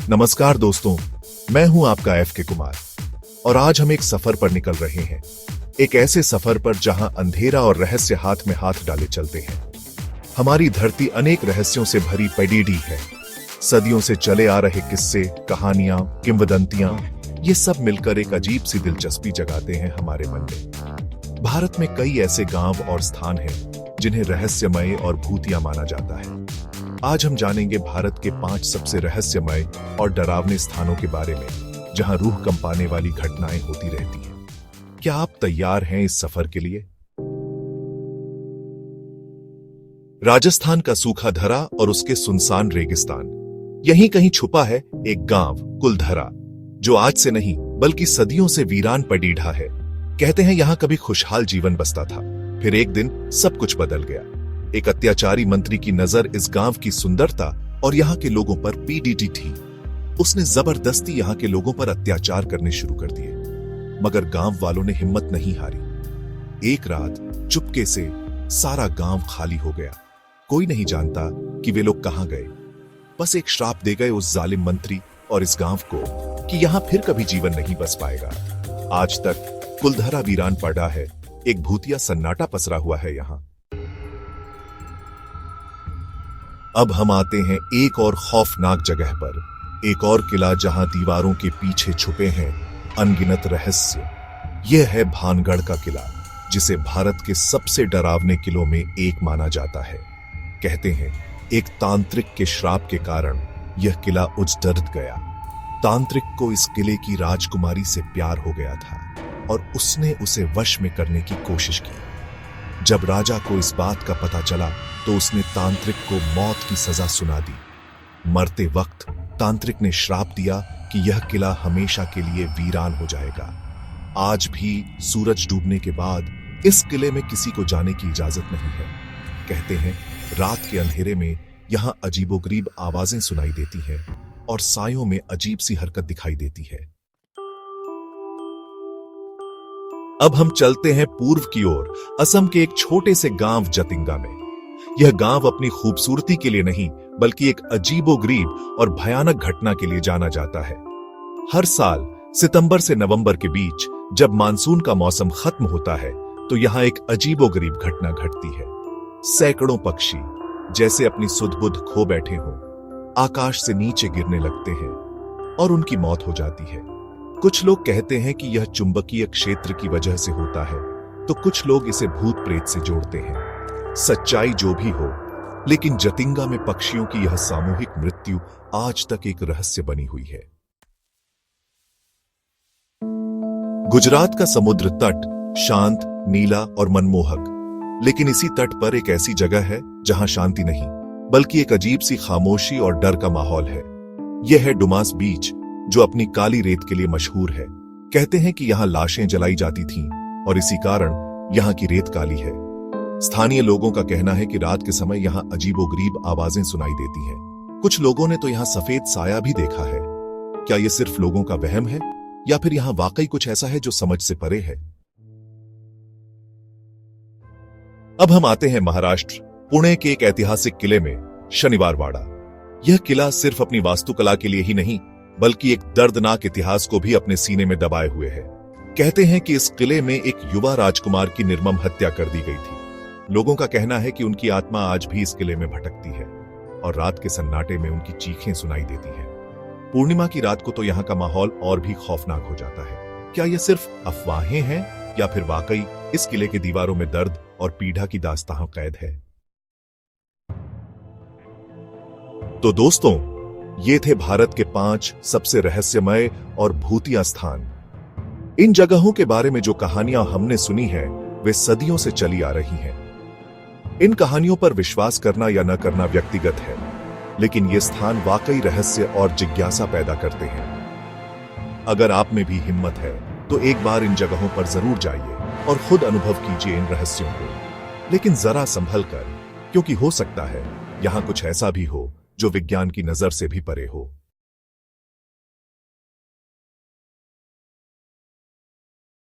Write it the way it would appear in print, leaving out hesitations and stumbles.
नमस्कार दोस्तों, मैं हूं आपका FK कुमार और आज हम एक सफर पर निकल रहे हैं। एक ऐसे सफर पर जहां अंधेरा और रहस्य हाथ में हाथ डाले चलते हैं। हमारी धरती अनेक रहस्यों से भरी पड़ी है। सदियों से चले आ रहे किस्से, कहानियां, किंवदंतियां, ये सब मिलकर एक अजीब सी दिलचस्पी जगाते हैं हमारे मन में। भारत में कई ऐसे गांव और स्थान हैं जिन्हें रहस्यमय और भूतिया माना जाता है। आज हम जानेंगे भारत के 5 सबसे रहस्यमय और डरावने स्थानों के बारे में, जहां रूह कंपाने वाली घटनाएं होती रहती हैं। क्या आप तैयार हैं इस सफर के लिए? राजस्थान का सूखा धरा और उसके सुनसान रेगिस्तान। यहीं कहीं छुपा है एक गांव कुलधरा, जो आज से नहीं बल्कि सदियों से वीरान पडीढ़ा है। कहते हैं यहां कभी खुशहाल जीवन बसता था, फिर एक दिन सब कुछ बदल गया। एक अत्याचारी मंत्री की नजर इस गांव की सुंदरता और यहाँ के लोगों पर पड़ी थी। उसने जबरदस्ती यहाँ के लोगों पर अत्याचार करने शुरू कर दिए, मगर गांव वालों ने हिम्मत नहीं हारी। एक रात चुपके से सारा गांव खाली हो गया। कोई नहीं जानता कि वे लोग कहां गए। बस एक श्राप दे गए उस जालिम मंत्री और इस गांव को कि यहां फिर कभी जीवन नहीं बस पाएगा। आज तक कुलधरा वीरान पड़ा है, एक भूतिया सन्नाटा पसरा हुआ है यहां। अब हम आते हैं एक और खौफनाक जगह पर, एक और किला जहां दीवारों के पीछे छुपे हैं अनगिनत रहस्य। यह है भानगढ़ का किला, जिसे भारत के सबसे डरावने किलों में एक माना जाता है। कहते हैं एक तांत्रिक के श्राप के कारण यह किला उजड़ गया। तांत्रिक को इस किले की राजकुमारी से प्यार हो गया था और उसने उसे वश में करने की कोशिश की। जब राजा को इस बात का पता चला तो उसने तांत्रिक को मौत की सजा सुना दी। मरते वक्त तांत्रिक ने श्राप दिया कि यह किला हमेशा के लिए वीरान हो जाएगा। आज भी सूरज डूबने के बाद इस किले में किसी को जाने की इजाजत नहीं है। कहते हैं रात के अंधेरे में यहां अजीबोगरीब आवाजें सुनाई देती हैं और सायों में अजीब सी हरकत दिखाई देती है। अब हम चलते हैं पूर्व की ओर, असम के एक छोटे से गांव जतिंगा में। यह गांव अपनी खूबसूरती के लिए नहीं बल्कि एक अजीबोगरीब और भयानक घटना के लिए जाना जाता है। हर साल सितंबर से नवंबर के बीच जब मानसून का मौसम खत्म होता है तो यहां एक अजीबोगरीब घटना घटती है। सैकड़ों पक्षी जैसे अपनी सुध-बुध खो बैठे हों, आकाश से नीचे गिरने लगते हैं और उनकी मौत हो जाती है। कुछ लोग कहते हैं कि यह चुंबकीय क्षेत्र की वजह से होता है, तो कुछ लोग इसे भूत प्रेत से जोड़ते हैं। सच्चाई जो भी हो, लेकिन जतिंगा में पक्षियों की यह सामूहिक मृत्यु आज तक एक रहस्य बनी हुई है। गुजरात का समुद्र तट शांत, नीला और मनमोहक, लेकिन इसी तट पर एक ऐसी जगह है जहां शांति नहीं बल्कि एक अजीब सी खामोशी और डर का माहौल है। यह है डुमास बीच, जो अपनी काली रेत के लिए मशहूर है। कहते हैं कि यहां लाशें जलाई जाती थीं और इसी कारण यहां की रेत काली है। स्थानीय लोगों का कहना है कि रात के समय यहां अजीबोगरीब आवाजें सुनाई देती हैं। कुछ लोगों ने तो यहां सफेद साया भी देखा है। क्या यह सिर्फ लोगों का वहम है या फिर यहां वाकई कुछ ऐसा है जो समझ से परे है? अब हम आते हैं महाराष्ट्र, पुणे के एक ऐतिहासिक किले में, शनिवारवाड़ा। यह किला सिर्फ अपनी वास्तुकला के लिए ही नहीं बल्कि एक दर्दनाक इतिहास को भी अपने सीने में दबाए हुए है। कहते हैं कि इस किले में एक युवा राजकुमार की निर्मम हत्या कर दी गई थी। लोगों का कहना है कि उनकी आत्मा आज भी इस किले में भटकती है और रात के सन्नाटे में उनकी चीखें सुनाई देती हैं। पूर्णिमा की रात को तो यहाँ का माहौल और भी खौफनाक हो जाता है। क्या ये सिर्फ अफवाहें हैं या फिर वाकई इस किले की दीवारों में दर्द और पीड़ा की दास्तां कैद है? तो दोस्तों, ये थे भारत के 5 सबसे रहस्यमय और भूतिया स्थान। इन जगहों के बारे में जो कहानियां हमने सुनी हैं, वे सदियों से चली आ रही हैं। इन कहानियों पर विश्वास करना या न करना व्यक्तिगत है, लेकिन ये स्थान वाकई रहस्य और जिज्ञासा पैदा करते हैं। अगर आप में भी हिम्मत है तो एक बार इन जगहों पर जरूर जाइए और खुद अनुभव कीजिए इन रहस्यों को। लेकिन जरा संभल कर, क्योंकि हो सकता है यहां कुछ ऐसा भी हो जो विज्ञान की नजर से भी परे हो।